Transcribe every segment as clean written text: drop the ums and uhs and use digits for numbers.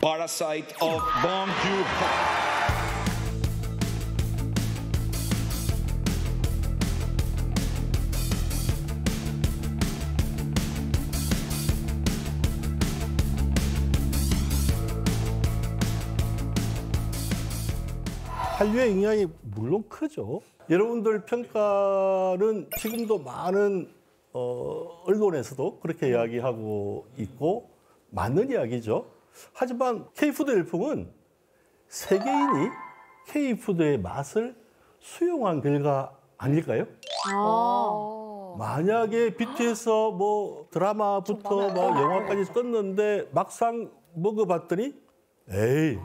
Parasite of Bong Joon-ho. 한류의 영향이 물론 크죠. 여러분들 평가는 지금도 많은 언론에서도 그렇게 이야기하고 있고 맞는 이야기죠. 하지만 K푸드 열풍은 세계인이 K푸드의 맛을 수용한 결과 아닐까요? 만약에 BTS 뭐 드라마부터 막 영화까지 떴는데 막상 먹어봤더니 에이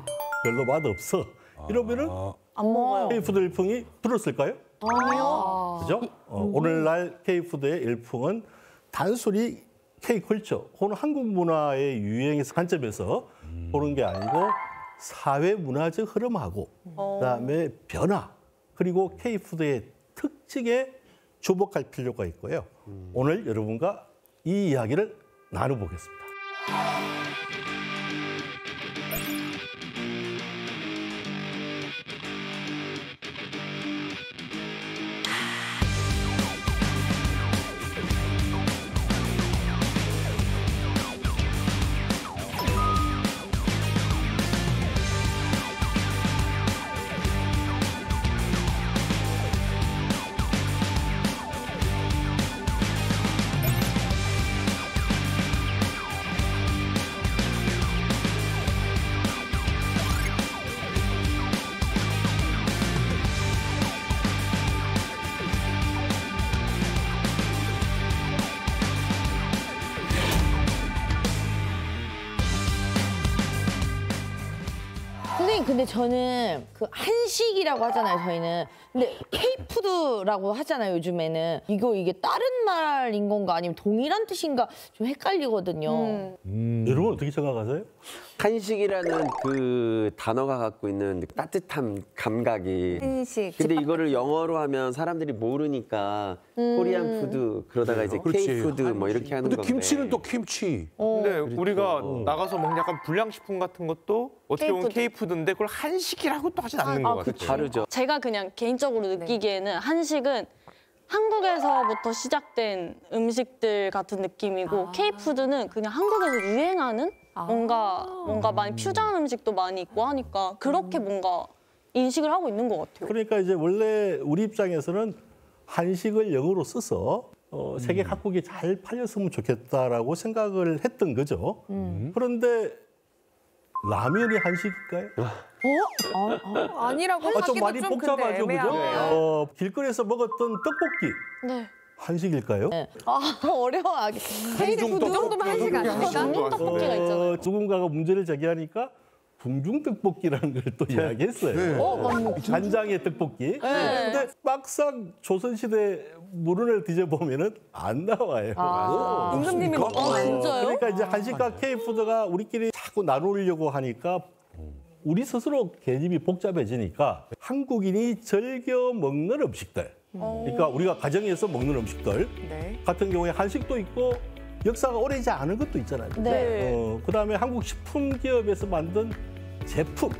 별로 맛없어. 이러면은 안 먹어요. K푸드 열풍이 불었을까요? 아니요. 그죠? 오늘날 K푸드의 열풍은 단순히 K컬처 혹은 한국 문화의 유행의 관점에서 보는 게 아니고 사회 문화적 흐름하고 그다음에 변화 그리고 K푸드의 특징에 주목할 필요가 있고요. 오늘 여러분과 이 이야기를 나눠보겠습니다. 선생님, 근데 저는 그 한식이라고 하잖아요, 저희는. 근데 K푸드라고 하잖아요, 요즘에는. 이게 다른 말인 건가 아니면 동일한 뜻인가 좀 헷갈리거든요. 여러분 어떻게 생각하세요? 한식이라는 그 단어가 갖고 있는 따뜻한 감각이 한식. 근데 이거를 영어로 하면 사람들이 모르니까 코리안 푸드 그러다가 이제 K 푸드 뭐 이렇게 하는 근데 건데 김치는 또 김치. 근데 우리가 나가서 먹는 약간 불량식품 같은 것도 어떻게 보면 K푸드인데 그걸 한식이라고 또 하진 않는 것 같아요. 다르죠. 제가 그냥 개인적으로 느끼기에는 한식은 한국에서부터 시작된 음식들 같은 느낌이고 K푸드는 그냥 한국에서 유행하는 뭔가 많이 퓨전 음식도 많이 있고 하니까 그렇게 뭔가 인식을 하고 있는 것 같아요. 그러니까 이제 원래 우리 입장에서는 한식을 영어로 써서 세계 각국이 잘 팔렸으면 좋겠다라고 생각을 했던 거죠. 그런데 라면이 한식일까요? 아니라고 좀 하기도 많이 좀 복잡하죠, 근데 그죠? 애매하네요. 길거리에서 먹었던 떡볶이 네. 한식일까요? 어려워. 그 정도면 한식 아닙니까? 중국 떡볶이가 있잖아요. 누군가가 문제를 제기하니까 궁중 떡볶이라는 걸 또 이야기했어요. 간장의 떡볶이. 근데 막상 조선시대 물건을 뒤져보면은 안 나와요. 임금님이 진짜요? 그러니까 이제 한식과 K푸드가 우리끼리 자꾸 나누려고 하니까 우리 스스로 개념이 복잡해지니까 한국인이 즐겨 먹는 음식들. 그러니까 우리가 가정에서 먹는 음식들 네. 같은 경우에 한식도 있고 역사가 오래지 않은 것도 있잖아요. 네. 그다음에 한국 식품기업에서 만든 제품,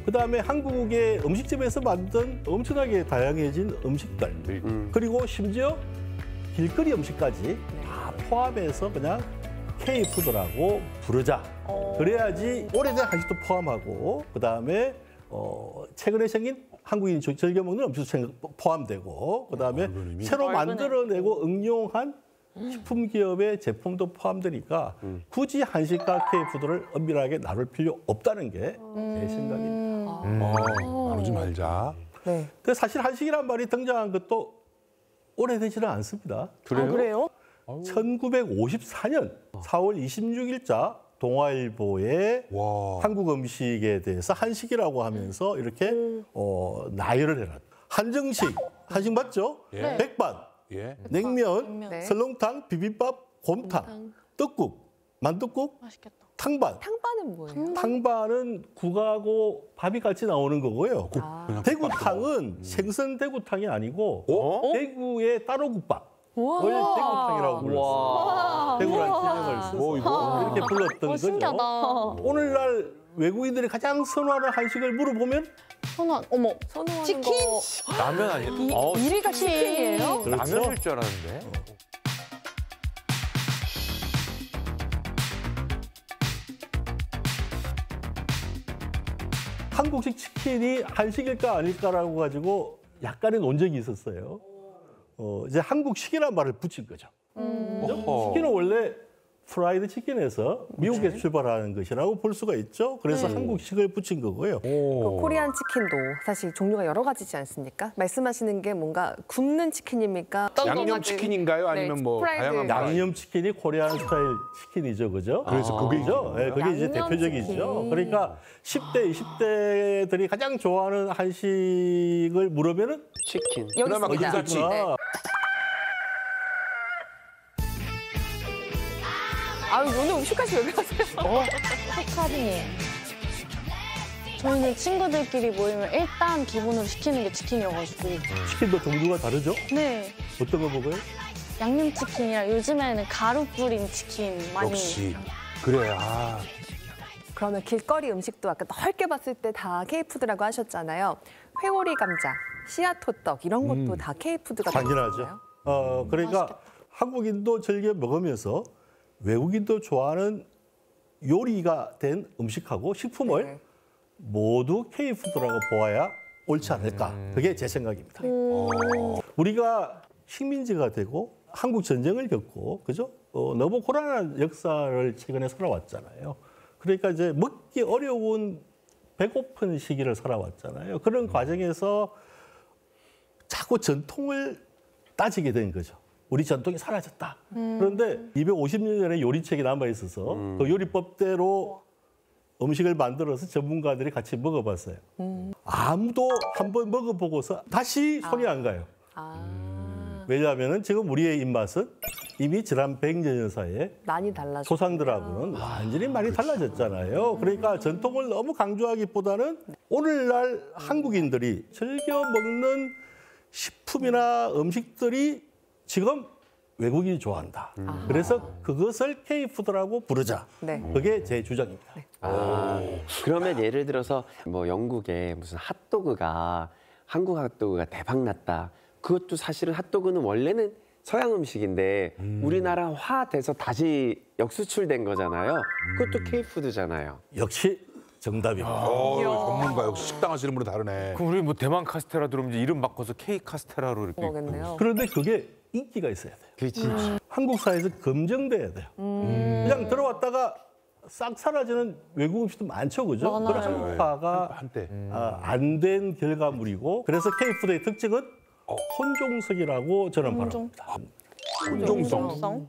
그다음에 한국의 음식점에서 만든 엄청나게 다양해진 음식들, 그리고 심지어 길거리 음식까지 다 포함해서 그냥 K푸드라고 부르자. 그래야지 오래된 한식도 포함하고 그다음에 최근에 생긴 한국인이 즐겨 먹는 음식도 포함되고 그다음에 새로 만들어내고 응용한 식품 기업의 제품도 포함되니까 굳이 한식과 K푸드를 엄밀하게 나눌 필요 없다는 게 제 생각입니다. 나누지 말자. 네. 근데 사실 한식이란 말이 등장한 것도 오래되지는 않습니다. 그래요? 1954년 4월 26일자 동아일보에 와. 한국 음식에 대해서 한식이라고 하면서 이렇게 나열을 해놨. 한정식, 한식 맞죠? 예. 백반, 예. 냉면, 네. 설렁탕, 비빔밥, 곰탕, 떡국, 만둣국, 맛있겠다. 탕반. 탕반은 뭐예요? 탕반은 국하고 밥이 같이 나오는 거고요. 그냥 대구탕은 생선 대구탕이 아니고 어? 대구의 따로국밥. 을 대구탕이라고 불렀어요. 대구라는 지명을 써서 뭐 이거? 이렇게 불렀던 거죠. 신기하다. 오늘날 외국인들이 가장 선호하는 한식을 물어보면 선아, 어머. 선호하는 치킨? 거. 라면 아니에요? 1위가 치킨이에요? 그렇죠. 라면일 줄 알았는데. 한국식 치킨이 한식일까 아닐까라고 가지고 약간의 논쟁이 있었어요. 이제 한국식이라는 말을 붙인 거죠. 그죠? 어허. 치킨은 원래 프라이드 치킨에서 미국에서 출발하는 것이라고 볼 수가 있죠. 그래서 한국식을 붙인 거고요. 그 코리안 치킨도 사실 종류가 여러 가지지 않습니까? 말씀하시는 게 뭔가 굽는 치킨입니까? 양념 치킨인가요? 아니면 뭐 프라이드. 다양한 양념 치킨이 코리안 스타일 치킨이죠, 그죠? 그래서 그게 그죠? 네, 그게 이제 양념 대표적이죠. 치킨. 그러니까 10대, 20대들이 가장 좋아하는 한식을 물으면은 치킨. 여기 그나마 있습니다. 근사치. 아, 아유, 오늘 음식까지 왜 가세요? 축하드려요. 저희는 친구들끼리 모이면 일단 기본으로 시키는 게 치킨이어가지고. 치킨도 종류가 다르죠? 네. 어떤 거 먹어요? 양념치킨이랑 요즘에는 가루 뿌린 치킨 많이. 역시 그래. 아, 그러면 길거리 음식도 아까 넓게 봤을 때 다 K푸드라고 하셨잖아요. 회오리 감자, 씨앗 호떡 이런 것도 다 K푸드가 당연하죠. 들어있나요? 그러니까 한국인도 즐겨 먹으면서 외국인도 좋아하는 요리가 된 음식하고 식품을 네. 모두 K푸드라고 보아야 옳지 않을까. 그게 제 생각입니다. 우리가 식민지가 되고 한국 전쟁을 겪고, 그죠? 너무 고난한 역사를 최근에 살아왔잖아요. 그러니까 이제 먹기 어려운 배고픈 시기를 살아왔잖아요. 그런 과정에서 자꾸 전통을 따지게 된 거죠. 우리 전통이 사라졌다. 그런데 250년 전에 요리책이 남아 있어서 그 요리법대로 음식을 만들어서 전문가들이 같이 먹어봤어요. 아무도 한번 먹어보고서 다시 손이 안 가요. 왜냐하면 지금 우리의 입맛은 이미 지난 100년 사이에 많이 달라져. 조상들하고는 완전히 많이 달라졌잖아요. 그러니까 전통을 너무 강조하기보다는 오늘날 한국인들이 즐겨 먹는 식품이나 음식들이 지금 외국인이 좋아한다. 그래서 그것을 K푸드라고 부르자. 네. 그게 제 주장입니다. 그러면 예를 들어서 뭐 영국에 무슨 핫도그가 한국 핫도그가 대박 났다. 그것도 사실은 핫도그는 원래는 서양 음식인데 우리나라화 돼서 다시 역수출된 거잖아요. 그것도 K푸드잖아요. 역시 정답입니다. 전문가 역시 식당 하시는 분은 다르네. 그럼 우리 뭐 대만 카스테라 들어오면 이제 이름 바꿔서 K 카스테라로 이렇게. 거겠네요. 그런데 그게 인기가 있어야 돼요. 그렇지. 한국 사회에서 검증돼야 돼요. 그냥 들어왔다가 싹 사라지는 외국 음식도 많죠, 그죠? 많아요. 그런 한국화가 한때. 안 된 결과물이고, 그래서 K푸드의 특징은 혼종성이라고 저는 말합니다. 혼종성.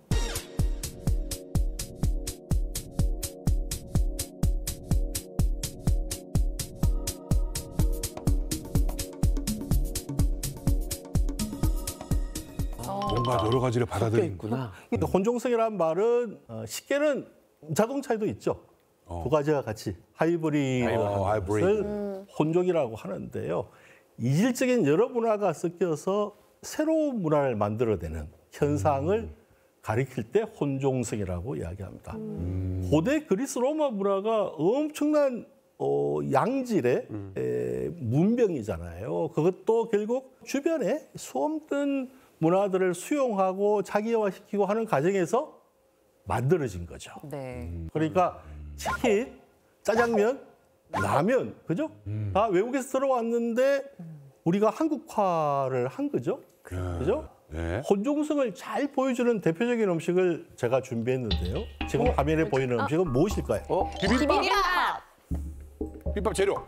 뭔가 여러 가지를 받아들이는. 있구나. 혼종성이라는 말은 쉽게는 자동차에도 있죠. 두 가지가 같이 하이브리드라는 것을 혼종이라고 하는데요. 이질적인 여러 문화가 섞여서 새로운 문화를 만들어내는 현상을 가리킬 때 혼종성이라고 이야기합니다. 고대 그리스 로마 문화가 엄청난 양질의 문명이잖아요. 그것도 결국 주변에 수없는 문화들을 수용하고 자기화시키고 하는 과정에서 만들어진 거죠. 네. 그러니까 치킨, 짜장면, 라면, 그죠? 다 외국에서 들어왔는데 우리가 한국화를 한 거죠. 그죠? 네. 혼종성을 잘 보여주는 대표적인 음식을 제가 준비했는데요. 지금 화면에 보이는 음식은 무엇일까요? 비빔밥. 비빔밥 재료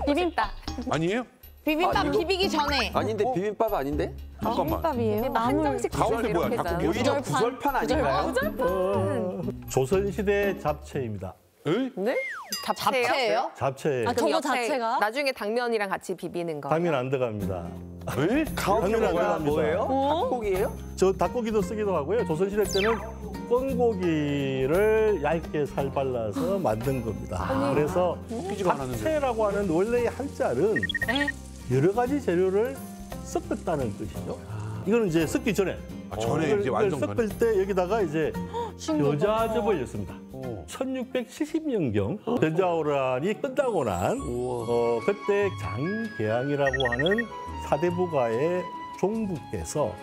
비빔밥. 아니에요? 비빔밥 비비기 전에. 아닌데 비빔밥 아닌데? 잠깐만. 비빔밥이에요? 한정식 가운데 뭐야? 닭고기. 오히려 구절판 아닌가요? 조선시대 잡채입니다. 에이? 네? 잡채예요? 잡채. 아, 저거 옆에 자체가? 나중에 당면이랑 같이 비비는 거. 당면 안 들어갑니다. 에이? 당면 안 들어갑니다. 뭐예요? 닭고기예요? 저 닭고기도 쓰기도 하고요. 조선시대 때는 꿩고기를 얇게 살발라서 만든 겁니다. 그래서 잡채라고 하는 원래의 한자는 여러 가지 재료를 섞었다는 뜻이죠. 이거는 이제 섞기 전에 전에 이제 이걸 완성 섞을 때 여기다가 이제 신기하다. 겨자즙을 넣습니다. 1670년경 전자호란이 끝나고 난 그때 장계양이라고 하는 사대부가의 종부께서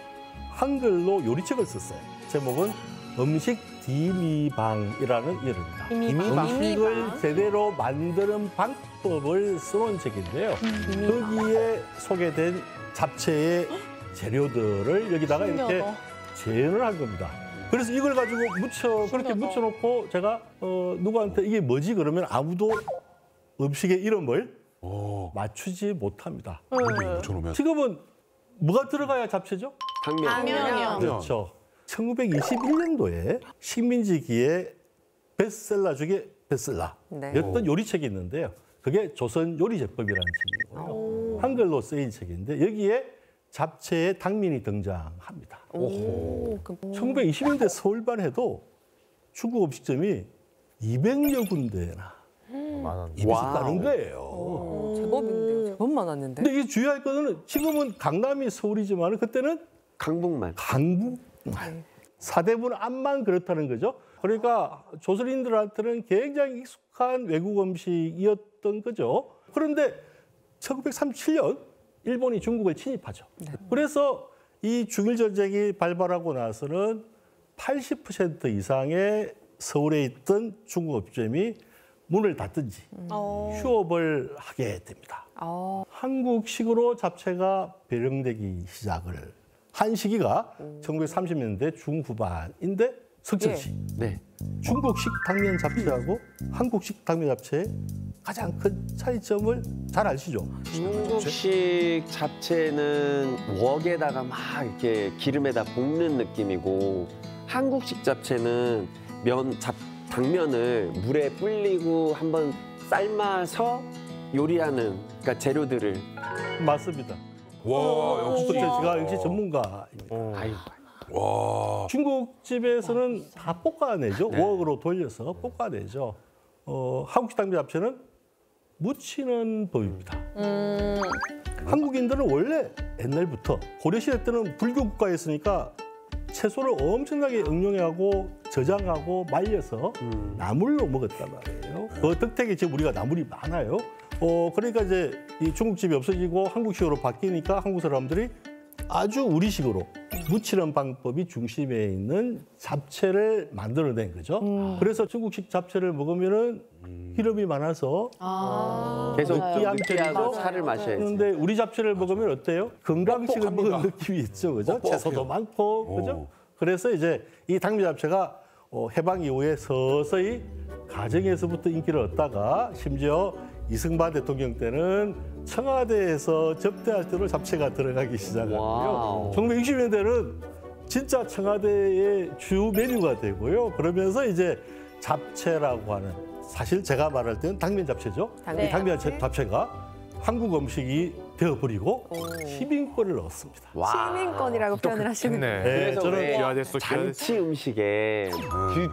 한글로 요리책을 썼어요. 제목은 음식 디미방이라는 이름입니다. 음식을 제대로 만드는 방법을 써놓은 책인데요. 거기에 소개된 잡채의 재료들을 여기다가 이렇게 신기하다. 재현을 한 겁니다. 그래서 이걸 가지고 그렇게 묻혀놓고 제가 누구한테 이게 뭐지 그러면 아무도 음식의 이름을 맞추지 못합니다. 붙여놓으면. 지금은 뭐가 들어가야 잡채죠? 당면이요. 그렇죠. 1921년도에 식민지기의 베스트셀러 중에 베스트셀러였던 요리책이 있는데요. 그게 조선 요리제법이라는 책이고요. 한글로 쓰인 책인데 여기에 잡채의 당면이 등장합니다. 1920년대 서울만 해도 중국 음식점이 200여 군데나 있었다는 거예요. 제법인데요. 제법 많았는데. 근데 이게 주의할 거는 지금은 강남이 서울이지만 그때는 강북만. 강북만. 사대부는 암만 그렇다는 거죠. 그러니까 조선인들한테는 굉장히 익숙한 외국 음식이었던 거죠. 그런데 1937년 일본이 중국을 침입하죠. 그래서 이 중일 전쟁이 발발하고 나서는 80% 이상의 서울에 있던 중국 음식점이 문을 닫든지 휴업을 하게 됩니다. 한국식으로 잡채가 배령되기 시작을 한 시기가 1930년대 중후반인데 석철 씨. 네. 중국식 당면 잡채하고 한국식 당면 잡채의 가장 큰 차이점을 잘 아시죠? 중국식 잡채는 웍에다가 막 이렇게 기름에다 볶는 느낌이고 한국식 잡채는 당면을 물에 불리고 한번 삶아서 요리하는 그러니까 재료들을 맞습니다. 와, 역시. 석철 씨가 역시 전문가입니다. 아유. 와. 중국집에서는 다 볶아내죠. 웍으로 돌려서 볶아내죠. 한국식 당면 잡채는 무치는 법입니다. 한국인들은 원래 옛날부터 고려시대 때는 불교 국가였으니까 채소를 엄청나게 응용하고 저장하고 말려서 나물로 먹었단 말이에요. 그 덕택에 지금 우리가 나물이 많아요. 그러니까 이제 이 중국집이 없어지고 한국식으로 바뀌니까 한국 사람들이 아주 우리식으로 무치는 방법이 중심에 있는 잡채를 만들어낸 거죠. 그래서 중국식 잡채를 먹으면은 기름이 많아서 계속 느끼하고 느끼하고 살을 마셔야지. 그런데 우리 잡채를 먹으면 어때요? 건강식을 먹은 느낌이 있죠, 그죠? 채소도 많고, 그죠? 그래서 이제 이 당면 잡채가 해방 이후에 서서히 가정에서부터 인기를 얻다가 심지어 이승만 대통령 때는 청와대에서 접대할 때로 잡채가 들어가기 시작하고요. 1960년대는 진짜 청와대의 주 메뉴가 되고요. 그러면서 이제 잡채라고 하는 사실 제가 말할 때는 당면 잡채죠. 이 당면 잡채가 한국 음식이 되어버리고 시민권을 얻습니다. 시민권이라고 표현을 하시는 네. 그래서 저는 왜 기화됐어, 잔치 음식에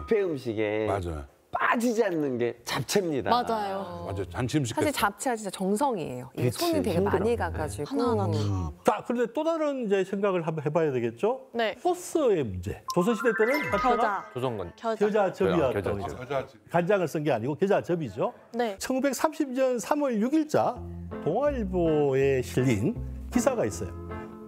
뷔페 음식에 맞아요. 빠지지 않는 게 잡채입니다. 맞아요. 맞아요. 잔치 음식. 사실 잡채가 진짜 정성이에요. 이게 그치, 손이 되게 힘들어. 많이 가가지고. 하나하나 다. 자, 그런데 또 다른 이제 생각을 한번 해봐야 되겠죠? 네. 소스의 문제. 조선시대 때는 잡채가 겨자. 조선건. 겨자즙이었던 겨자즙. 거죠. 간장을 쓴 게 아니고 겨자즙이죠. 네. 1930년 3월 6일자 동아일보에 실린 기사가 있어요.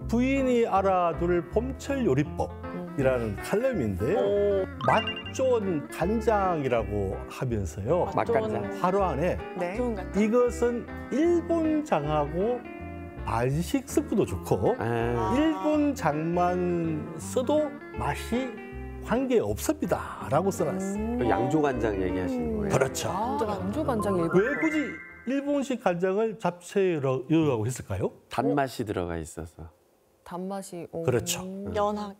부인이 알아둘 봄철 요리법이라는 칼럼인데요. 맛 좋은 간장이라고 하면서요. 맛간장. 화로 안에 네. 좋은 것 같아요. 이것은 일본장하고 반식 섞어도 좋고 일본 장만 써도 맛이 관계 없습니다라고 써놨어요. 양조간장 얘기하시는 거예요. 그렇죠. 양조간장 일본. 왜 굳이 일본식 간장을 잡채에 넣으라고 했을까요? 단맛이 들어가 있어서. 단맛이. 그렇죠. 연하게.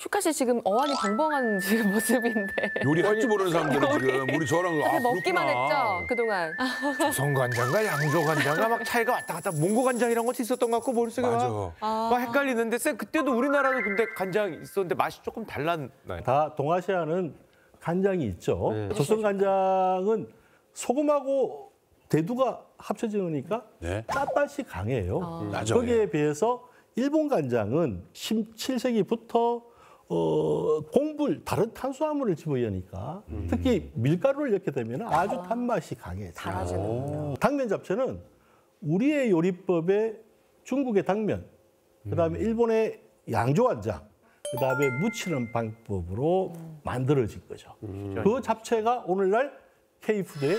슈카 씨 지금 어안이 벙벙한 지금 모습인데. 요리할 줄 모르는 사람들은 지금 우리 저랑 먹기만 그렇구나. 했죠 그동안. 조선간장과 양조간장과 막 차이가 왔다 갔다 몽고간장이란 것도 있었던 것 같고 머릿속에 맞아. 막 헷갈리는데 쌤 그때도 우리나라도 근데 간장 있었는데 맛이 조금 달랐나요? 다 동아시아는 간장이 있죠. 조선 간장은 소금하고 대두가 합쳐지니까 네. 빳빳이 강해요. 맞아. 거기에 비해서 일본 간장은 17세기부터 공불, 다른 탄수화물을 집어넣으니까 특히 밀가루를 넣게 되면 아주 단맛이 강해져요. 달아지는군요. 당면 잡채는 우리의 요리법에 중국의 당면, 그다음에 일본의 양조간장, 그다음에 무치는 방법으로 만들어진 거죠. 그 잡채가 오늘날 K푸드의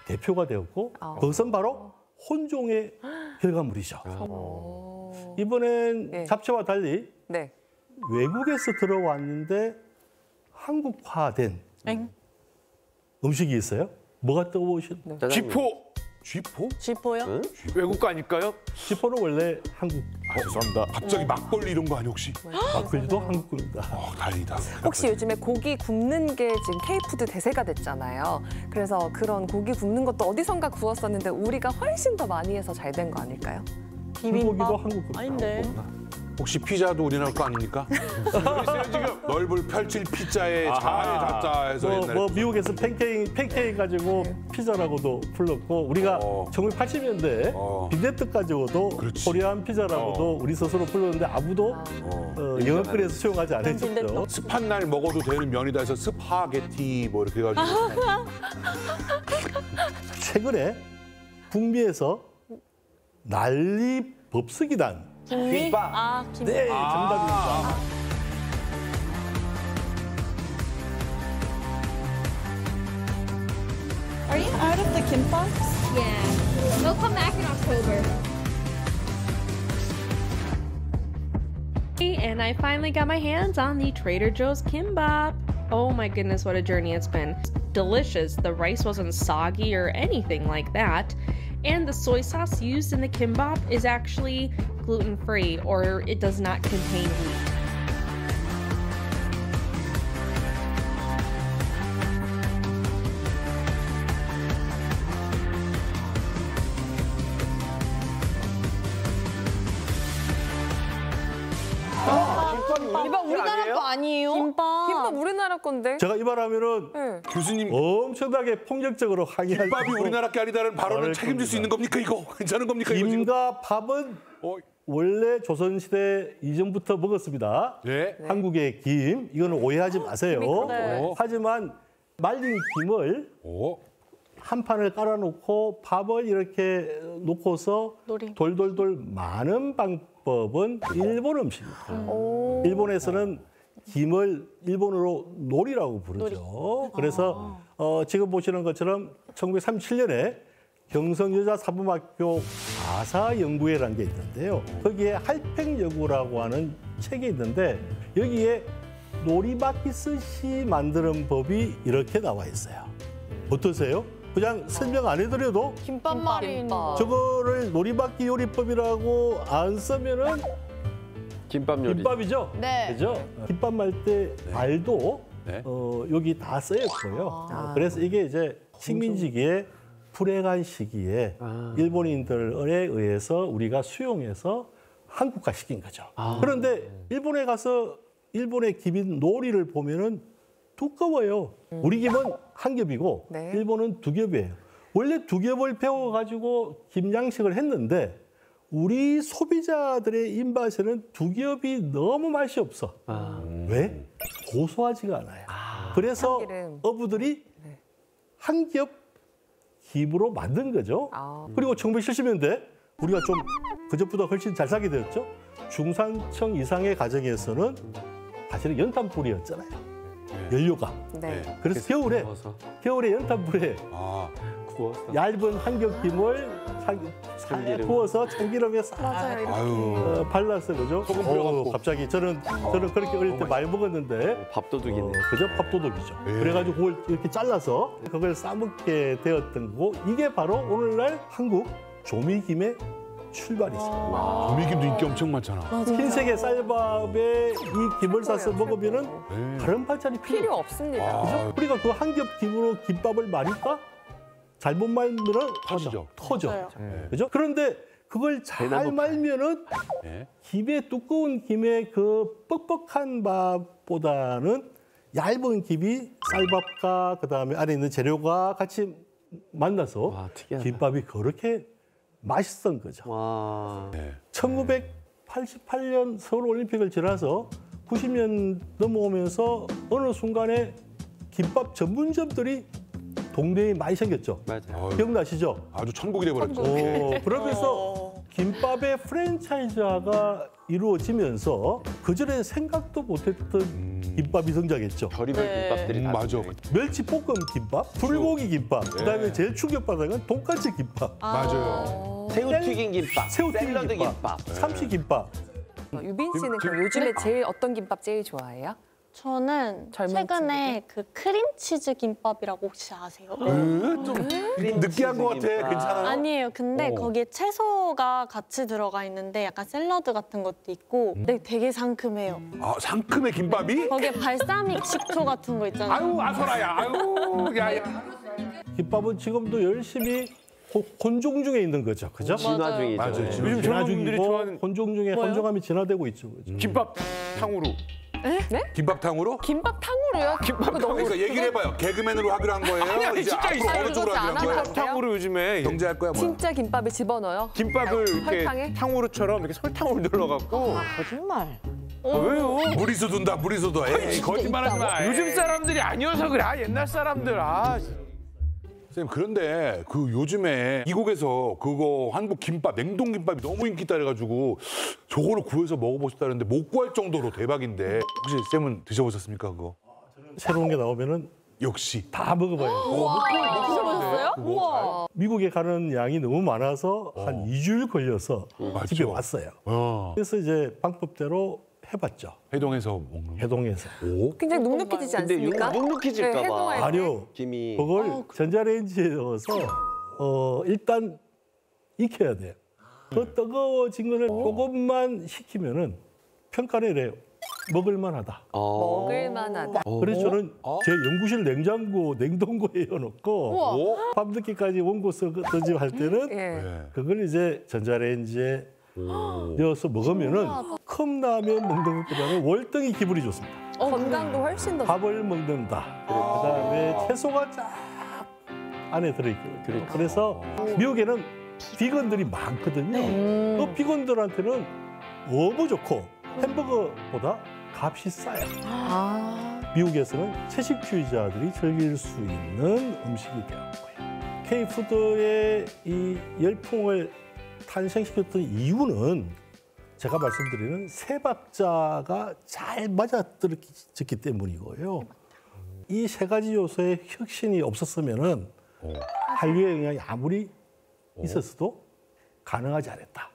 대표가 되었고 그것은 바로 혼종의 결과물이죠. 이번엔 네. 잡채와 달리 네. 외국에서 들어왔는데 한국화된 음식이 있어요. 뭐가 떠오르신? 쥐포 쥐포? 쥐포요? 외국 거 아닐까요? 쥐포는 원래 한국 죄송합니다. 갑자기 막걸리 이런 거 아니 혹시? 막걸리도 한국 겁니다. 다행이다. 혹시 요즘에 고기 굽는 게 지금 K푸드 대세가 됐잖아요. 그래서 그런 고기 굽는 것도 어디선가 구웠었는데 우리가 훨씬 더 많이 해서 잘 된 거 아닐까요? 불고기도 한국 겁니다. 아닌데. 혹시 피자도 우리나라 거 아닙니까? 넓을 펼칠 피자에 잘 잡자 해서 옛날에 뭐 미국에서 팬케이크 가지고 피자라고도 불렀고 우리가 어. 1980년대 빈대떡 가지고도 그렇지. 코리안 피자라고도 우리 스스로 불렀는데 아무도 영어권에서 수용하지 않았었죠. 빈대떡. 습한 날 먹어도 되는 면이다 해서 스파게티 뭐 이렇게 해가지고 최근에 북미에서 난리 법석이단 김미? 아, 김미. 네, 정답입니다. Are you out of the kimpas? Yeah. They'll come back in October. And I finally got my hands on the Trader Joe's kimbap. Oh my goodness, what a journey it's been. Delicious. The rice wasn't soggy or anything like that. And the soy sauce used in the kimbap is actually gluten-free, or it does not contain wheat. 김밥 우리나라 거 아니에요? 김밥 우리나라 건데. 제가 이 말하면은 네. 교수님 엄청나게 폭력적으로 항의할 김밥이 정도로 우리나라 게 아니다는 발언을 말할 책임질 수 있는 겁니까 이거? 괜찮은 겁니까 이거 지금? 김과 밥은 원래 조선시대 이전부터 먹었습니다. 네. 한국의 김, 이거는 오해하지 마세요. 네. 하지만 말린 김을 오. 한 판을 깔아놓고 밥을 이렇게 놓고서 놀이. 돌돌돌 마는 방법은 일본 음식입니다. 일본에서는 김을 일본어로 놀이라고 부르죠. 그래서 지금 보시는 것처럼 1937년에 경성여자사범학교 가사연구회라는 게 있는데요. 거기에 할팽여구라고 하는 책이 있는데 여기에 놀이바퀴스시 만드는 법이 이렇게 나와 있어요. 어떠세요? 그냥 설명 안 해드려도 김밥 말이 저거를 놀이바퀴 요리법이라고 안 쓰면은 김밥 요리. 김밥이죠? 네. 그죠? 김밥 말 때 알도 네. 여기 다 쓰였고요. 그래서 이게 이제 식민지기에 불행한 시기에 일본인들에 의해서 우리가 수용해서 한국화시킨 거죠. 그런데 일본에 가서 일본의 김인 놀이를 보면은 두꺼워요. 우리 김은 한 겹이고 네. 일본은 두 겹이에요. 원래 두 겹을 배워가지고 김양식을 했는데 우리 소비자들의 입맛에는 두 겹이 너무 맛이 없어. 왜? 고소하지가 않아요. 그래서 참기름. 어부들이 한 겹 김으로 만든 거죠. 그리고 1970년대 우리가 좀 그전보다 훨씬 잘 살게 되었죠. 중산층 이상의 가정에서는 사실은 연탄불이었잖아요. 연료가. 네. 그래서 겨울에 연탄불에 아. 구워서. 얇은 한 겹 김을 참기름. 구워서 참기름에 싹 아유. 발라서 그죠? 소금 뿌려갖고. 갑자기 저는 그렇게 어릴 때 많이 먹었는데 밥도둑이네. 그죠? 밥도둑이죠. 예. 그래가지고 그걸 이렇게 잘라서 그걸 싸먹게 되었던 거고 이게 바로 오늘날 한국 조미김의 출발이 있어요. 도미김도 인기 엄청 많잖아. 흰색의 쌀밥에 이 김을 싸서 먹으면은 다른 반찬이 필요 없습니다. 그죠? 우리가 그 한 겹 김으로 김밥을 말일까? 잘못 말면은 터지죠. 터져. 그죠? 그런데 그걸 잘 말면은 김의 두꺼운 김의 그 뻑뻑한 밥보다는 얇은 김이 쌀밥과 그다음에 안에 있는 재료가 같이 만나서 와, 특이하다. 김밥이 그렇게 맛있던 거죠. 와. 1988년 서울 올림픽을 지나서 90년 넘어오면서 어느 순간에 김밥 전문점들이 동네에 많이 생겼죠. 맞아요. 기억나시죠? 아주 천국이 돼버렸죠. 그러면서 김밥의 프랜차이즈화가 이루어지면서 그전에 생각도 못했던 김밥이 등장했죠. 별의별 김밥들이 다 맞아. 있네. 멸치볶음 김밥, 불고기 김밥, 그다음에 제일 충격받은 건 돈까스 김밥, 맞아요. 새우튀김 김밥, 새우튀김 샐러드 김밥, 김밥. 참치김밥. 유빈 씨는 그럼 요즘에 제일 어떤 김밥 제일 좋아해요? 저는 젊은 최근에 그 크림치즈 김밥이라고 혹시 아세요? 좀 느끼한 것 같아. 괜찮아. 아니에요. 근데 거기에 채소가 같이 들어가 있는데 약간 샐러드 같은 것도 있고 근데 되게 상큼해요. 아, 상큼의 김밥이? 거기에 발사믹 식초 같은 거 있잖아요. 아유, 아소라야. 아유, 야야. 김밥은 지금도 열심히 혼종 중에 있는 거죠, 그죠? 진화 중이죠. 맞아요. 네. 지금 요즘 젊은 분들이 좋아하는 혼종 중에 혼종함이 진화되고 있죠. 그죠? 김밥 탕후루. 김밥탕으로? 김밥탕으로요? 그러니까 얘기를 해봐요. 개그맨으로 하기로 한 거예요? 아니, 이제 진짜 앞으로 있어요. 어느 쪽으로 하기로 한 그것도 안 거예요? 하고. 탕후루 요즘에 경제할 거야, 뭐야? 진짜 김밥에 집어넣어요? 김밥을 이렇게 설탕에? 탕후루처럼 이렇게 설탕으로 눌러갖고 거짓말. 왜요? 무리수 둔다, 무리수 둬. 에이, 거짓말하지 마. 요즘 사람들이 아니어서 그래. 아, 옛날 사람들. 아. 선생님, 그런데 그 요즘에 이곡에서 그거 한국 김밥, 냉동 김밥이 너무 인기 있다해가지고 저거를 구해서 먹어보고 싶다는데 못 구할 정도로 대박인데 혹시 쌤은 드셔보셨습니까, 그거? 새로운 게 나오면은 역시. 다 먹어봐요. 드셔보셨어요? 우와. 미국에 가는 양이 너무 많아서 한 2주일 걸려서 집에 왔어요. 그래서 이제 방법대로 해봤죠. 해동해서 먹는 거. 해동해서. 굉장히 눅눅해지지 근데 않습니까? 눅눅해질까 봐. 해동할 때. 아니요. 김이. 그걸 전자레인지에 넣어서 일단 익혀야 돼요. 그 뜨거워진 거를 조금만 식히면은 평가를 이래요. 먹을만하다. 먹을만하다. 그래서 저는 제 연구실 냉장고, 냉동고에 넣어놓고 밤늦게까지 원고 쓰지 할 때는 예. 그걸 이제 전자레인지에 넣어서 먹으면은 컵라면 먹는 것보다는 월등히 기분이 좋습니다. 건강도 훨씬 더 밥을 먹는다. 그다음에 채소가 쫙 안에 들어있거든요. 그래서 미국에는 비건들이 많거든요. 그 비건들한테는 너무 좋고 햄버거보다 값이 싸요. 미국에서는 채식주의자들이 즐길 수 있는 음식이 되었고요. K푸드의 이 열풍을 탄생시켰던 이유는 제가 말씀드리는 세 박자가 잘 맞아떨어졌기 때문이고요. 이 세 가지 요소의 혁신이 없었으면은 한류의 영향이 아무리 있었어도 가능하지 않았다.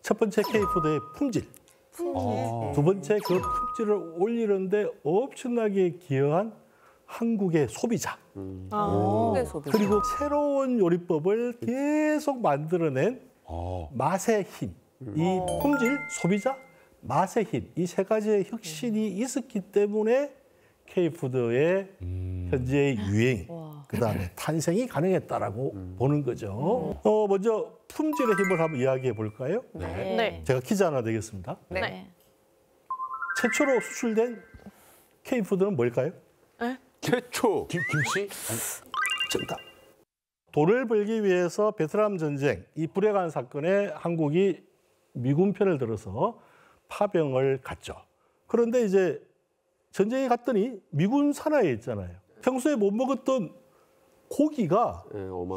첫 번째 K푸드의 품질. 두 번째 그 품질을 올리는데 엄청나게 기여한 한국의 소비자. 한국의 소비. 그리고 새로운 요리법을 계속 만들어낸 맛의 힘. 이 품질, 소비자, 맛의 힘. 이 세 가지의 혁신이 있었기 때문에 K푸드의 현재의 유행, 그다음에 탄생이 가능했다라고 보는 거죠. 먼저 품질의 힘을 한번 이야기해 볼까요? 네. 제가 퀴즈 하나 내겠습니다. 네. 최초로 수출된 K푸드는 뭘까요? 최초. 김치? 정답. 돈을 벌기 위해서 베트남 전쟁, 이 불행한 사건에 한국이 미군 편을 들어서 파병을 갔죠. 그런데 이제 전쟁에 갔더니 미군 산하에 있잖아요. 평소에 못 먹었던 고기가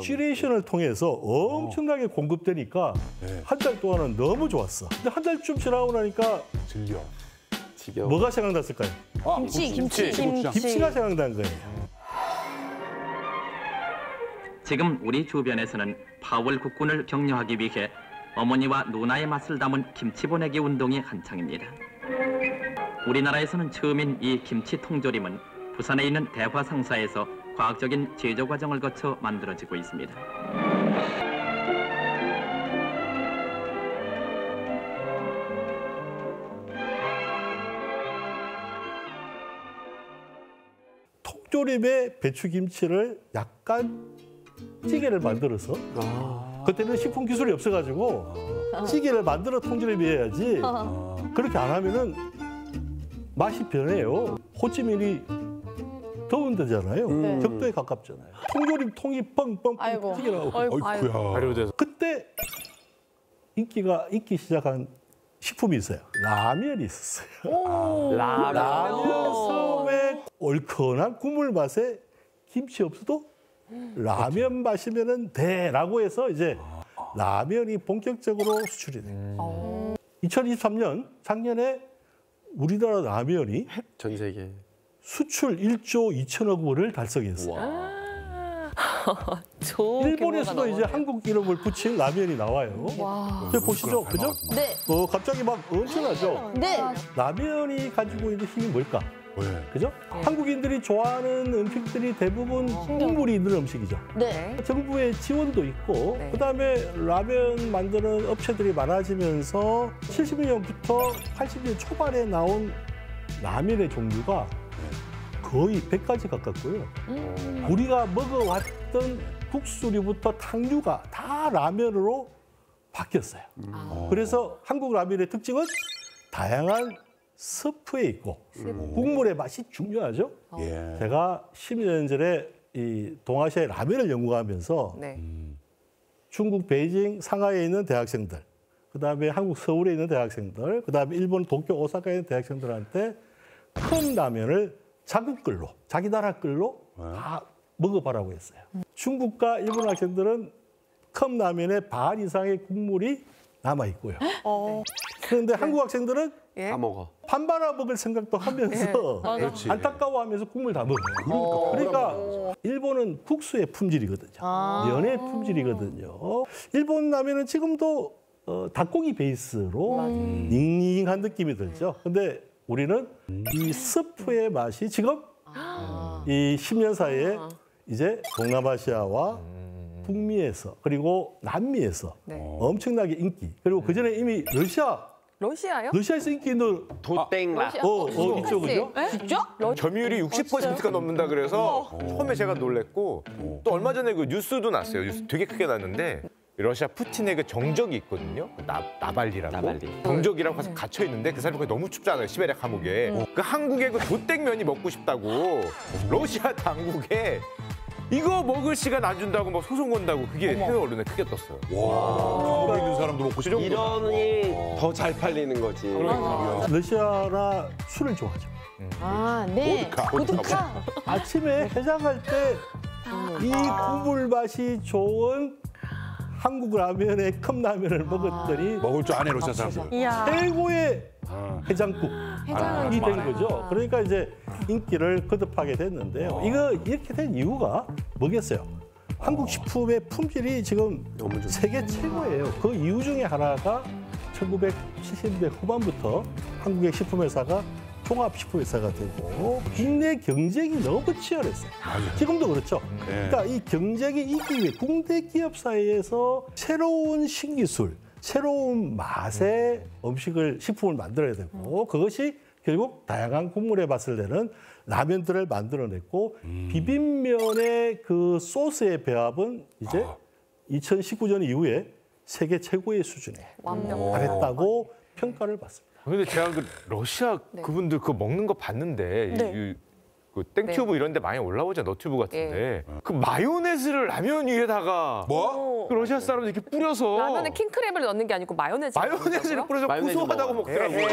시레이션을 통해서 엄청나게 공급되니까 한 달 동안은 너무 좋았어. 근데 한 달쯤 지나고 나니까 질려. 지겨워. 뭐가 생각났을까요? 김치가 생각난 거예요. 지금 우리 주변에서는 파월 국군을 격려하기 위해 어머니와 누나의 맛을 담은 김치 보내기 운동이 한창입니다. 우리나라에서는 처음인 이 김치 통조림은 부산에 있는 대화상사에서 과학적인 제조 과정을 거쳐 만들어지고 있습니다. 통조림에 배추김치를 약간 찌개를 만들어서 그때는 식품 기술이 없어가지고 찌개를 만들어 통조림에 해야지 그렇게 안 하면은 맛이 변해요. 호찌민이 더운 데잖아요. 적도에 가깝잖아요. 통조림 통이 뻥뻥 튀겨나오고. 아이고야. 그때 인기 시작한 식품이 있어요. 라면이 있었어요. 라면에서 왜 얼큰한 국물 맛에 김치 없어도 라면 마시면은 돼라고 해서 이제 라면이 본격적으로 수출이 돼요. 2023년 작년에 우리나라 라면이 전 세계 수출 1조 2천억 원을 달성했어요. 일본에서도 이제 한국 이름을 붙인 라면이 나와요. 보시죠, 그죠? 네. 갑자기 막 엄청나죠? 네. 라면이 가지고 있는 힘이 뭘까? 왜? 그죠? 한국인들이 좋아하는 음식들이 대부분 국물이 있는 음식이죠. 네. 정부의 지원도 있고 그다음에 라면 만드는 업체들이 많아지면서 70년부터 80년 초반에 나온 라면의 종류가 거의 100가지 가깝고요. 우리가 먹어왔던 국수류부터 탕류가 다 라면으로 바뀌었어요. 그래서 한국 라면의 특징은 다양한 스프에 있고 국물의 맛이 중요하죠. 제가 10년 전에 이 동아시아의 라면을 연구하면서 중국 베이징, 상하이에 있는 대학생들, 그다음에 한국 서울에 있는 대학생들, 그다음에 일본 도쿄, 오사카에 있는 대학생들한테 큰 라면을 자국 끌로, 자기 나라 끌로 다 먹어봐라고 했어요. 중국과 일본 학생들은 컵라면의 반 이상의 국물이 남아있고요. 그런데 한국 학생들은 다 먹어. 반반아 먹을 생각도 하면서 안타까워하면서 국물 다 먹어요. 그러니까 일본은 국수의 품질이거든요. 면의 품질이거든요. 일본 라면은 지금도 닭고기 베이스로 닝닝한 느낌이 들죠. 근데 우리는 이 스프의 맛이 지금 이 10년 사이에 이제 동남아시아와 북미에서 그리고 남미에서 엄청나게 인기. 그리고 그전에 이미 러시아에서 인기 있는 도땡라. 있죠, 그죠? 진짜? 점유율이 60%가 넘는다 그래서 처음에 제가 놀랬고 또 얼마 전에 그 뉴스도 났어요. 뉴스 되게 크게 났는데 러시아 푸틴의 그 정적이 있거든요. 나발리라고. 정적이라고 해서 갇혀 있는데 그 사람이 거기 너무 춥잖아요. 시베리아 감옥에. 그 한국의 그 도땡면이 먹고 싶다고 러시아 당국에 이거 먹을 시간 안 준다고 막 소송 건다고 그게 해외 언론에 크게 떴어요. 감옥에 있는 사람도 먹고 싶은 이러니 더 잘 팔리는 거지. 러시아나 술을 좋아하죠. 네. 보드카. 아침에 해장할 때 이 국물 맛이 좋은 한국 라면에 컵라면을 먹었더니 먹을 줄 아네 러시아 사람들. 최고의 해장국이 된 거죠. 그러니까 이제 인기를 거듭하게 됐는데요. 이거 이렇게 된 이유가 뭐겠어요? 한국 식품의 품질이 지금 세계 최고예요. 그 이유 중에 하나가 1970년대 후반부터 한국의 식품회사가 종합식품회사가 되고 국내 경쟁이 너무 치열했어요. 지금도 그렇죠. 그러니까 이 경쟁이 있기 위해 국내 기업 사이에서 새로운 신기술, 새로운 맛의 식품을 만들어야 되고 그것이 결국 다양한 국물의 맛을 내는 라면들을 만들어냈고 비빔면의 그 소스의 배합은 이제 2019년 이후에 세계 최고의 수준에 달했다고 평가를 받습니다. 근데 제가 그 러시아 그분들 그거 먹는 거 봤는데 그 땡튜브 이런 데 많이 올라오죠. 너튜브 같은데. 그 마요네즈를 라면 위에다가 그 러시아 사람들 이렇게 뿌려서 라면에 킹크랩을 넣는 게 아니고 마요네즈를 뿌려서 고소하다고 먹더라고요.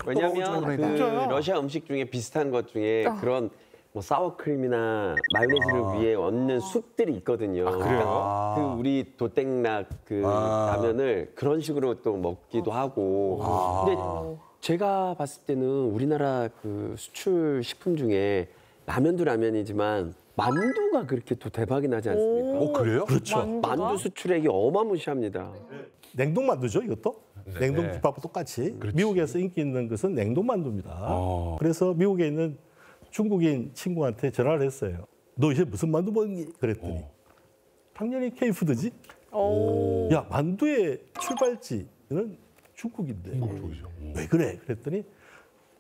왜냐하면 그 러시아 음식 중에 비슷한 것 중에 그런 뭐 사워크림이나 마요네즈를 위해 얹는 숲들이 있거든요. 그러니까 그 우리 도땡락 그 라면을 그런 식으로 또 먹기도 하고. 근데 제가 봤을 때는 우리나라 그 수출 식품 중에 라면도 라면이지만 만두가 그렇게 또 대박이 나지 않습니까? 그래요? 그렇죠. 만두 수출액이 어마무시합니다. 냉동만두죠, 이것도? 냉동김밥과 똑같이. 미국에서 인기 있는 것은 냉동만두입니다. 그래서 미국에 있는 중국인 친구한테 전화를 했어요. 너 이제 무슨 만두 먹니? 그랬더니 당연히 K푸드지. 야, 만두의 출발지는 중국인데 왜 그래? 그랬더니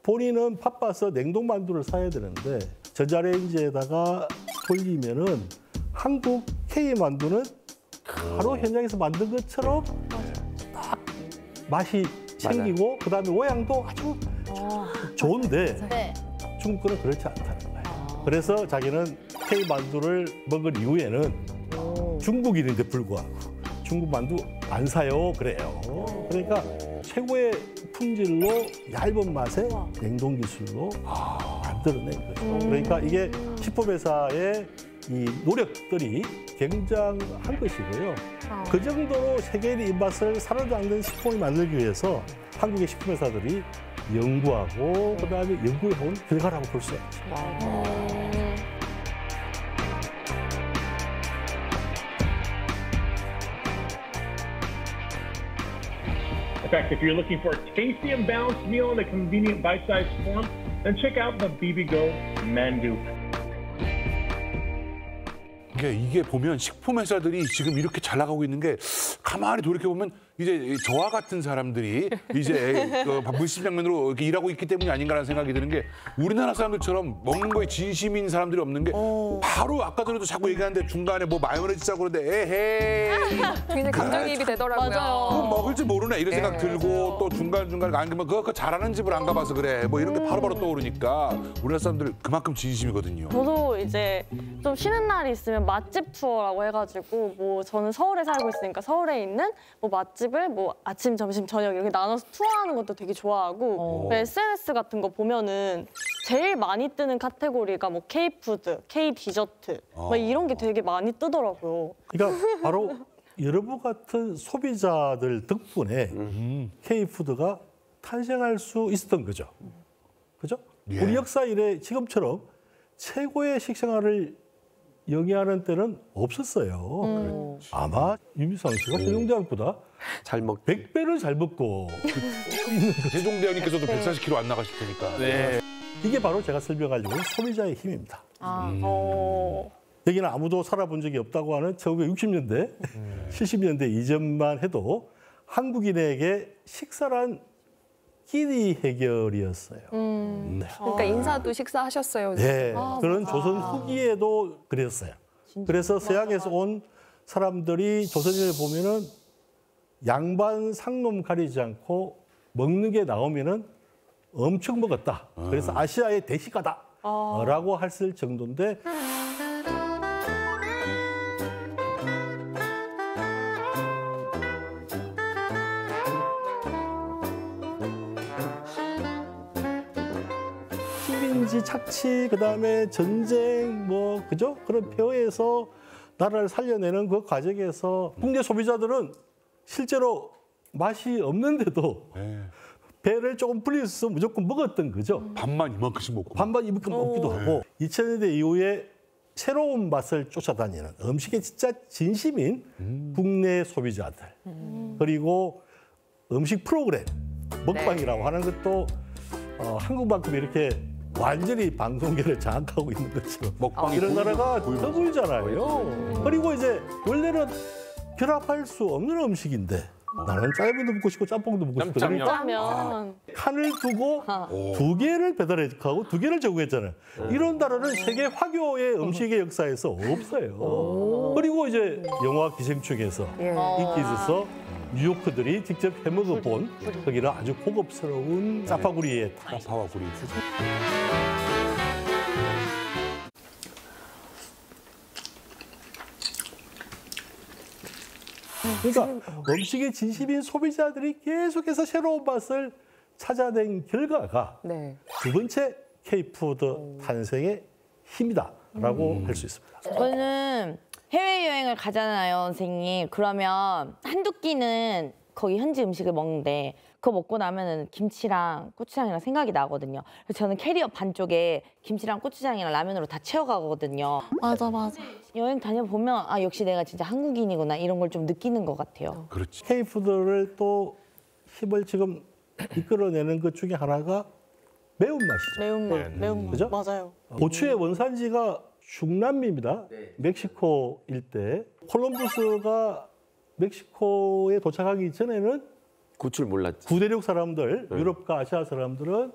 본인은 바빠서 냉동 만두를 사야 되는데 전자레인지에다가 돌리면은 한국 K 만두는 바로 현장에서 만든 것처럼 딱 맛이 생기고 그다음에 모양도 아주 좋은데 네. 중국 거는 그렇지 않다는 거예요. 그래서 자기는 K 만두를 먹은 이후에는 중국인인데 불구하고 중국 만두 안 사요 그래요. 그러니까 최고의 품질로 얇은 맛에 냉동 기술로 만들어낸 거죠. 그러니까 이게 식품 회사의 이 노력들이 굉장한 것이고요. 그 정도로 세계인의 입맛을 사로잡는 식품을 만들기 위해서 한국의 식품 회사들이 연구하고 그다음에 연구해온 결과라고 볼 수 있죠. In fact, if you're looking for a tasty and balanced meal in a convenient bite-sized form, then check out the Bibigo Mandu. 이게 보면 식품 회사들이 지금 이렇게 잘 나가고 있는 게 가만히 돌이켜 보면 이제 저와 같은 사람들이 이제 물심 장면으로 이렇게 일하고 있기 때문이 아닌가라는 생각이 드는 게 우리나라 사람들처럼 먹는 거에 진심인 사람들이 없는 게 바로 아까 전에도 자꾸 얘기하는데 중간에 뭐 마요네즈 짜고 그러는데 에헤이 굉장히 감정이입이 되더라고요. 맞아요. 먹을 줄 모르네 이런 생각 들고 또 중간중간에 안 가면 그거 잘하는 집을 안 가봐서 그래 뭐 이런 게 바로바로 떠오르니까 우리나라 사람들 그만큼 진심이거든요. 저도 이제 좀 쉬는 날이 있으면 맛집 투어라고 해가지고 뭐 저는 서울에 살고 있으니까 서울에 있는 뭐 맛집을 뭐 아침, 점심, 저녁 이렇게 나눠서 투어하는 것도 되게 좋아하고 SNS 같은 거 보면은 제일 많이 뜨는 카테고리가 뭐 K푸드, K디저트 막 이런 게 되게 많이 뜨더라고요. 그러니까 바로 여러분 같은 소비자들 덕분에 K푸드가 탄생할 수 있었던 거죠. 그죠? 예. 우리 역사 이래 지금처럼 최고의 식생활을 영위하는 때는 없었어요. 아마 유미상 씨가 세종대왕보다 잘 먹. 100배를 잘 먹고 세종대왕님께서도 140kg 안 나가실 테니까. 네. 이게 바로 제가 설명하려고 하는 소비자의 힘입니다. 여기는 아무도 살아본 적이 없다고 하는 1960년대, 70년대 이전만 해도 한국인에게 식사란 끼니 해결이었어요. 네. 그러니까 인사도 식사하셨어요. 네, 그런 조선 후기에도 그랬어요. 그래서 서양에서 온 사람들이 조선인을 보면은 양반 상놈 가리지 않고 먹는 게 나오면은 엄청 먹었다. 그래서 아시아의 대식가다라고 했을 정도인데. 식민지 착취, 그다음에 전쟁, 뭐 그죠? 그런 폐허에서 나라를 살려내는 그 과정에서 국내 소비자들은 실제로 맛이 없는데도 배를 조금 불려서 무조건 먹었던 거죠. 밥만 이만큼씩 먹고. 밥만 이만큼 먹기도 하고 2000년대 이후에 새로운 맛을 쫓아다니는 음식에 진짜 진심인 국내 소비자들 그리고 음식 프로그램 먹방이라고 하는 것도 한국만큼 이렇게 완전히 방송계를 장악하고 있는 것처럼 먹방이 이런 나라가 드물잖아요. 그리고 이제 원래는 결합할 수 없는 음식인데 나는 짜장면도 먹고 싶고 짬뽕도 먹고 싶고 짜면 칸을 두고 두 개를 배달해 가고 두 개를 제공했잖아요. 이런 나라는 세계 화교의 음식의 역사에서 없어요. 그리고 이제 영화 기생충에서 인기 있어서 뉴요커들이 직접 해먹어 본 거기는 아주 고급스러운 짜파구리에 짜파구리. 그러니까 음식의 진심인 소비자들이 계속해서 새로운 맛을 찾아낸 결과가 두 번째 K푸드 탄생의 힘이다라고 할 수 있습니다. 저는 해외여행을 가잖아요, 선생님. 그러면 한두 끼는 거기 현지 음식을 먹는데 그거 먹고 나면은 김치랑 고추장이랑 생각이 나거든요. 그래서 저는 캐리어 반쪽에 김치랑 고추장이랑 라면으로 다 채워가거든요. 맞아. 여행 다녀보면 아 역시 내가 진짜 한국인이구나 이런 걸 좀 느끼는 것 같아요. 그렇지. K푸드를 또 힘을 지금 이끌어내는 것 중에 하나가 매운맛이죠. 매운맛. 그죠? 맞아요. 고추의 원산지가 중남미입니다. 멕시코 일대. 콜럼부스가 멕시코에 도착하기 전에는 고추를 몰랐지. 구대륙 사람들, 유럽과 아시아 사람들은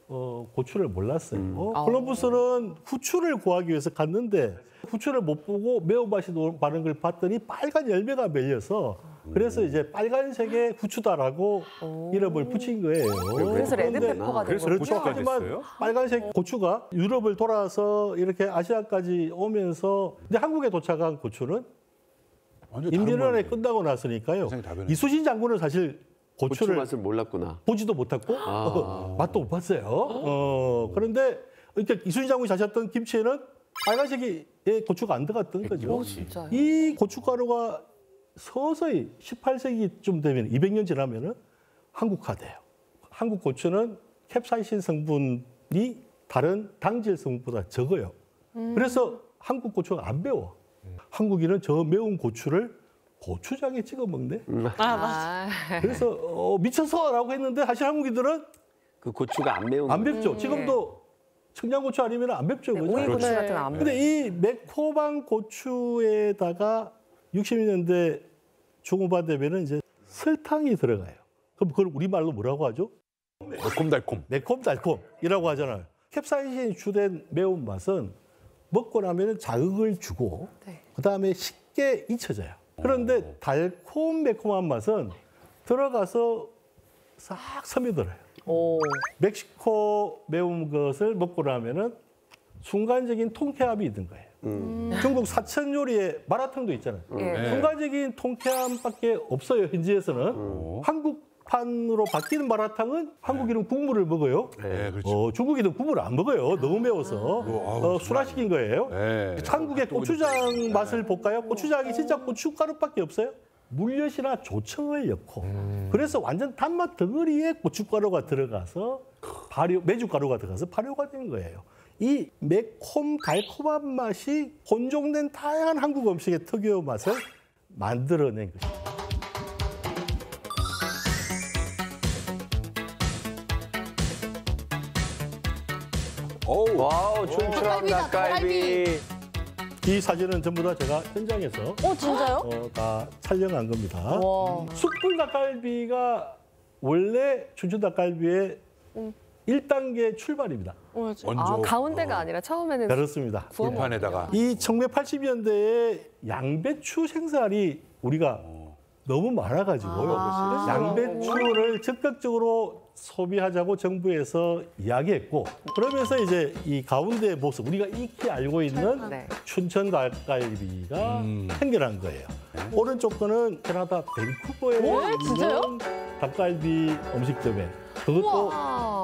고추를 몰랐어요. 콜럼버스는 후추를 구하기 위해서 갔는데 후추를 못 보고 매운맛이 나는 걸 봤더니 빨간 열매가 열려서 그래서 이제 빨간색의 후추다라고 이름을 붙인 거예요. 그래서 레드페퍼가 된 그렇죠. 거죠. 하지만 빨간색 고추가 유럽을 돌아서 이렇게 아시아까지 오면서 근데 한국에 도착한 고추는 임진왜란이 끝나고 나서니까요. 이순신 장군은 사실 고추 고추를 맛을 몰랐구나. 보지도 못했고 맛도 못 봤어요. 그런데 이렇게 이순신 장군이 자셨던 김치에는 빨간색의 고추가 안 들어갔던 거죠. 진짜요? 이 고춧가루가 서서히 18세기쯤 되면 200년 지나면은 한국화돼요. 한국 고추는 캡사이신 성분이 다른 당질 성분보다 적어요. 그래서 한국 고추가 안 매워. 한국인은 저 매운 고추를 고추장에 찍어 먹네. 맞아. 그래서 미쳐서라고 했는데 사실 한국인들은 그 고추가 안 매운 안 맵죠. 지금도 청양고추 아니면 안 맵죠. 네, 오이고추 같은 거 안 맵죠. 근데 이 매콤한 고추에다가 60년대 중후반 되면은 이제 설탕이 들어가요. 그럼 그걸 우리말로 뭐라고 하죠? 매콤달콤. 매콤달콤이라고 하잖아요. 캡사이신이 주된 매운맛은 먹고 나면 자극을 주고 그다음에 쉽게 잊혀져요. 그런데 달콤 매콤한 맛은 들어가서 싹 스며들어요. 멕시코 매운 것을 먹고 나면은 순간적인 통쾌함이 있는 거예요. 중국 사천 요리에 마라탕도 있잖아요. 순간적인 통쾌함밖에 없어요. 현지에서는. 한국판으로 바뀐 마라탕은 한국인은 국물을 먹어요. 중국인은 국물을 안 먹어요. 너무 매워서. 순화시킨 거예요. 한국의 고추장 맛을 볼까요? 고추장이 진짜 고춧가루밖에 없어요. 물엿이나 조청을 넣고 그래서 완전 단맛 덩어리에 고춧가루가 들어가서 메주가루가 들어가서 발효가 된 거예요. 이 매콤 달콤한 맛이 혼종된 다양한 한국 음식의 특유의 맛을 만들어낸 것입니다. 와우, 춘천 닭갈비. 이 사진은 전부 다 제가 현장에서 진짜요? 다 촬영한 겁니다. 와. 숯불 닭갈비가 원래 춘천 닭갈비의 1단계 출발입니다. 가운데가 아니라 처음에는 그렇습니다. 불판에다가. 이 1980년대에 양배추 생산이 우리가 너무 많아가지고요. 양배추를 적극적으로 소비하자고 정부에서 이야기했고 그러면서 이제 이 가운데 모습 우리가 익히 알고 있는 춘천 닭갈비가 생겨난 거예요. 오른쪽 거는 캐나다 밴쿠버에 있는 닭갈비 음식점에 그것도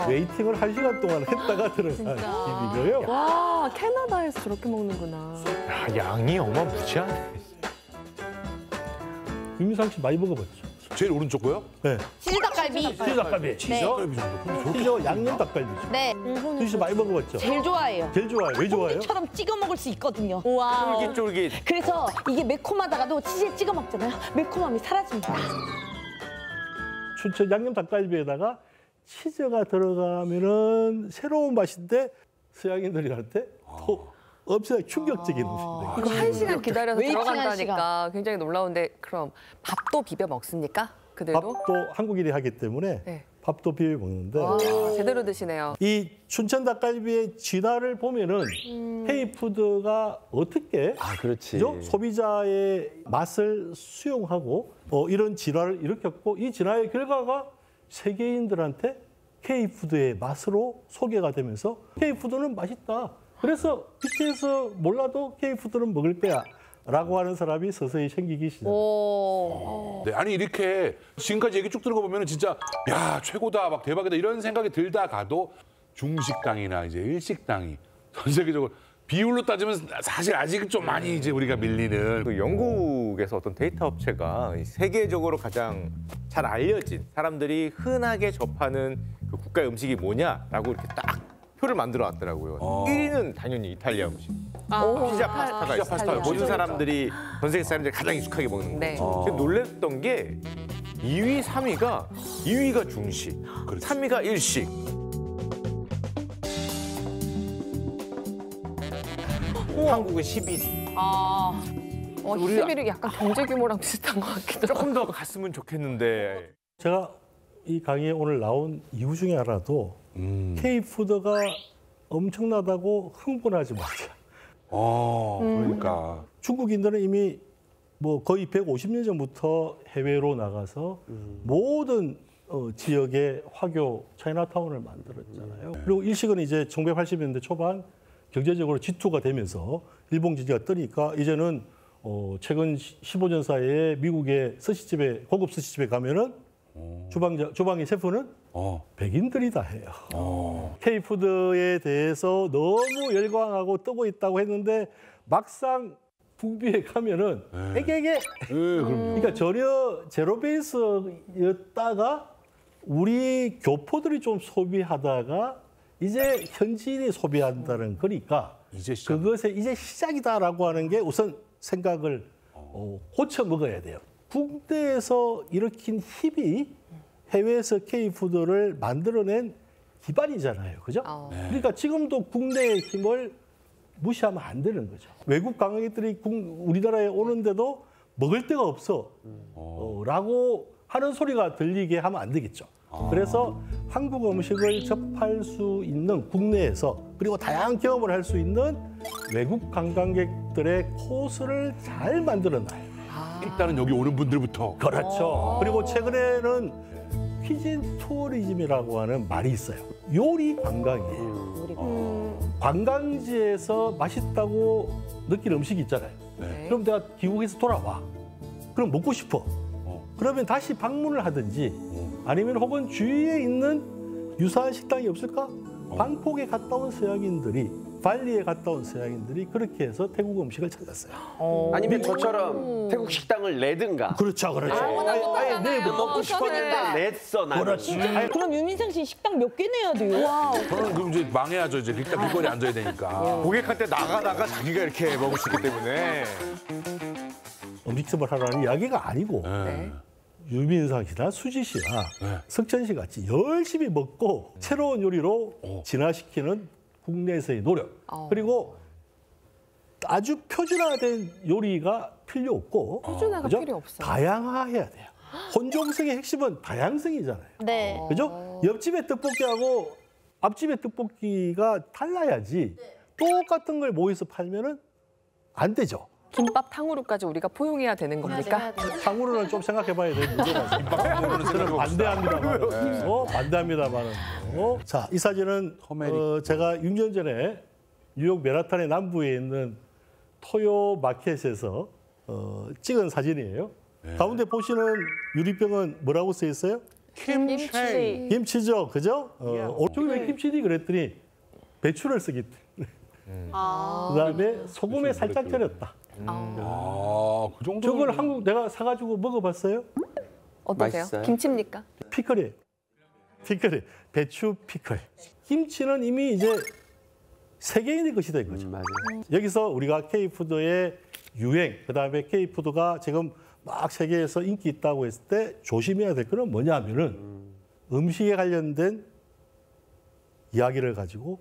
웨이팅을 1시간 동안 했다가 들어간 집이고요. 와, 캐나다에서 저렇게 먹는구나. 야, 양이 어마무시하네. 유민상 씨 많이 먹어봤죠? 제일 오른쪽 거요? 네. 치즈 닭갈비. 치즈 닭갈비. 치즈 양념 닭갈비죠. 네. 수희 씨 많이 먹어봤죠? 제일 좋아해요. 제일 좋아요. 왜 좋아해요? 처럼 찍어 먹을 수 있거든요. 쫄깃쫄깃. 그래서 이게 매콤하다가도 치즈에 찍어 먹잖아요. 매콤함이 사라집니다. 춘천 양념 닭갈비에다가 치즈가 들어가면은 새로운 맛인데 서양인들한테 또 엄청나게 충격적인 음식입니다. 이거 1시간 기다려서 웨이팅 들어간다니까 굉장히 놀라운데 그럼 밥도 비벼 먹습니까? 그대로? 밥도 한국인이 하기 때문에 밥도 비벼 먹는데 제대로 드시네요. 이 춘천 닭갈비의 진화를 보면은 K푸드가 어떻게 소비자의 맛을 수용하고 이런 진화를 일으켰고 이 진화의 결과가 세계인들한테 K푸드의 맛으로 소개가 되면서 K푸드는 맛있다. 그래서 BTS 몰라도 K푸드는 먹을 거야. 라고 하는 사람이 서서히 생기기 시작합니다. 네, 아니 이렇게 지금까지 얘기 쭉 들어보면 진짜 야 최고다 막 대박이다 이런 생각이 들다가도 중식당이나 이제 일식당이 전 세계적으로 비율로 따지면 사실 아직은 좀 많이 이제 우리가 밀리는. 그 영국에서 어떤 데이터 업체가 세계적으로 가장 잘 알려진 사람들이 흔하게 접하는 그 국가의 음식이 뭐냐라고 이렇게 딱 표를 만들어 왔더라고요. 1위는 당연히 이탈리아 음식. 피자, 파스타가 있어요. 모든 사람들이 전 세계 사람들이 가장 익숙하게 먹는 거죠. 놀랬던 게 2위, 3위가 2위가 중식, 3위가 일식. 한국은 11위. 11위 약간 경제 규모랑 비슷한 것 같기도 하고. 조금 더 갔으면 좋겠는데. 제가 이 강의에 오늘 나온 이유 중에 하나도 K푸드가 엄청나다고 흥분하지 마자. 그러니까. 중국인들은 이미 뭐 거의 150년 전부터 해외로 나가서 모든 지역에 화교 차이나타운을 만들었잖아요. 그리고 일식은 이제 1980년대 초반 경제적으로 G2가 되면서 일본 지지가 뜨니까 이제는 최근 15년 사이에 미국의 스시집에 고급 스시집에 가면은 주방의 셰프는 백인들이 다 해요. K푸드에 대해서 너무 열광하고 뜨고 있다고 했는데 막상 북비에 가면은 애게게. 그러니까 전혀 제로 베이스였다가 우리 교포들이 좀 소비하다가 이제 현지인이 소비한다는 거니까 그것의 이제 시작이다라고 하는 게 우선 생각을 고쳐 먹어야 돼요. 국내에서 일으킨 힙이 해외에서 K푸드를 만들어낸 기반이잖아요. 그죠? 그러니까 지금도 국내의 힘을 무시하면 안 되는 거죠. 외국 관광객들이 우리나라에 오는데도 먹을 데가 없어 라고 하는 소리가 들리게 하면 안 되겠죠. 그래서 한국 음식을 접할 수 있는 국내에서 그리고 다양한 경험을 할 수 있는 외국 관광객들의 코스를 잘 만들어놔요. 일단은 여기 오는 분들부터. 그렇죠. 그리고 최근에는 퀴진 투어리즘이라고 하는 말이 있어요. 요리 관광이에요. 관광지에서 맛있다고 느낀 음식이 있잖아요. 그럼 내가 귀국해서 돌아와. 그럼 먹고 싶어. 그러면 다시 방문을 하든지 아니면 혹은 주위에 있는 유사한 식당이 없을까? 방콕에 갔다 온 서양인들이 발리에 갔다 온 서양인들이 그렇게 해서 태국 음식을 찾았어요. 아니면 저처럼 태국 식당을 내든가. 그렇죠, 그렇죠. 아예 내 먹고 싶었는데 냈어 나는. 그렇지. 그럼 유민상 씨 식당 몇 개 내야 돼요? 저는 그럼 이제 망해야죠. 이제 일단 길거리에 앉아야 되니까. 고객한테 나가다가 자기가 이렇게 먹을 수 있기 때문에. 음식점을 하라는 이야기가 아니고 유민상 씨나 수지 씨나 석천 씨 같이 열심히 먹고 새로운 요리로 진화시키는 국내에서의 노력. 그리고 아주 표준화된 요리가 필요 없고 표준화가 그죠? 필요 없어요. 다양화해야 돼요. 혼종성의 핵심은 다양성이잖아요. 네. 그죠? 옆집의 떡볶이하고 앞집의 떡볶이가 달라야지 똑같은 걸 모여서 팔면은 안 되죠. 김밥 탕후루까지 우리가 포용해야 되는 겁니까? 탕후루는 좀 생각해봐야 되는 문제가 있습니다. 저는 반대합니다만. 반대합니다만. 자, 이 사진은 제가 6년 전에 뉴욕 맨하탄의 남부에 있는 토요 마켓에서 찍은 사진이에요. 가운데 보시는 유리병은 뭐라고 써 있어요? 김치. 김치죠, 그죠? 저기 왜 김치니 그랬더니 배추를 쓰기 때문에. 그다음에 소금에 살짝 절였다. 그 정도. 저걸 한국 내가 사가지고 먹어봤어요? 어떠세요? 맛있어요? 김치입니까? 피클이에요. 피클이 배추 피클. 김치는 이미 이제 세계인의 것이 된 거죠. 맞아요. 여기서 우리가 K푸드의 유행, 그다음에 K푸드가 지금 막 세계에서 인기 있다고 했을 때 조심해야 될 거는 뭐냐면은 음식에 관련된 이야기를 가지고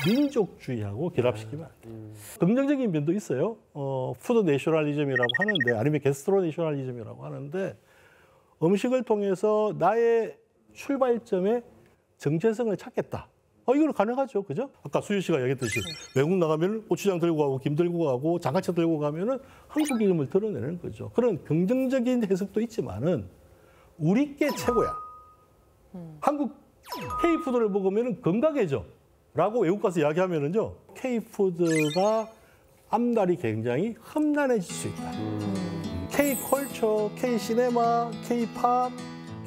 민족주의하고 결합시키면 안 돼요. 긍정적인 면도 있어요. 푸드 내셔널리즘이라고 하는데 아니면 게스트로 내셔널리즘이라고 하는데 음식을 통해서 나의 출발점에 정체성을 찾겠다. 이거는 가능하죠, 그죠? 아까 수유 씨가 얘기했듯이 외국 나가면 고추장 들고 가고 김 들고 가고 장아찌 들고 가면은 한국 이름을 드러내는 거죠. 그런 긍정적인 해석도 있지만은 우리 게 최고야. 한국 K푸드를 먹으면 건강해져 라고 외국 가서 이야기하면은요 K푸드가 앞날이 굉장히 험난해질 수 있다. K컬처, K시네마, K팝,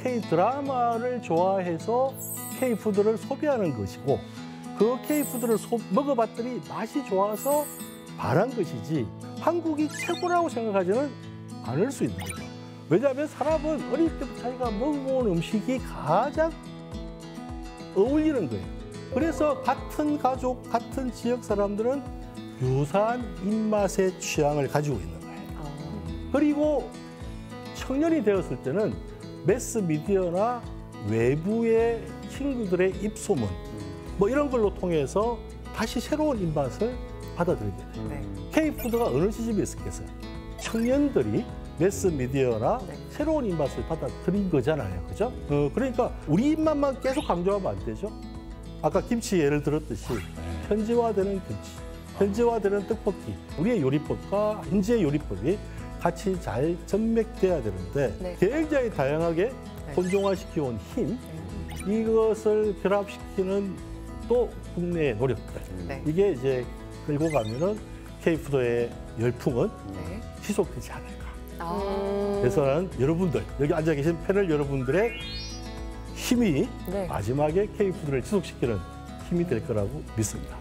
K드라마를 좋아해서 K푸드를 소비하는 것이고 그 K푸드를 먹어봤더니 맛이 좋아서 반한 것이지 한국이 최고라고 생각하지는 않을 수 있는 거죠. 왜냐하면 사람은 어릴 때부터 자기가 먹어본 음식이 가장 어울리는 거예요. 그래서 같은 가족, 같은 지역 사람들은 유사한 입맛의 취향을 가지고 있는 거예요. 그리고 청년이 되었을 때는 매스미디어나 외부의 친구들의 입소문 뭐 이런 걸로 통해서 다시 새로운 입맛을 받아들이게 돼요. K푸드가 어느 시점에 있었겠어요? 청년들이 매스 미디어나 새로운 입맛을 받아들인 거잖아요. 그죠? 그러니까 우리 입맛만 계속 강조하면 안 되죠. 아까 김치 예를 들었듯이 현지화되는 김치, 현지화되는 떡볶이, 우리의 요리법과 현지의 요리법이 같이 잘 접맥돼야 되는데 굉장히 다양하게 혼종화시켜온 힘, 이것을 결합시키는 또 국내의 노력들. 이게 이제 끌고 가면은 K푸드의 열풍은 지속되지 않을까. 그래서 여러분들, 여기 앉아 계신 패널 여러분들의 힘이 마지막에 K푸드를 지속시키는 힘이 될 거라고 믿습니다.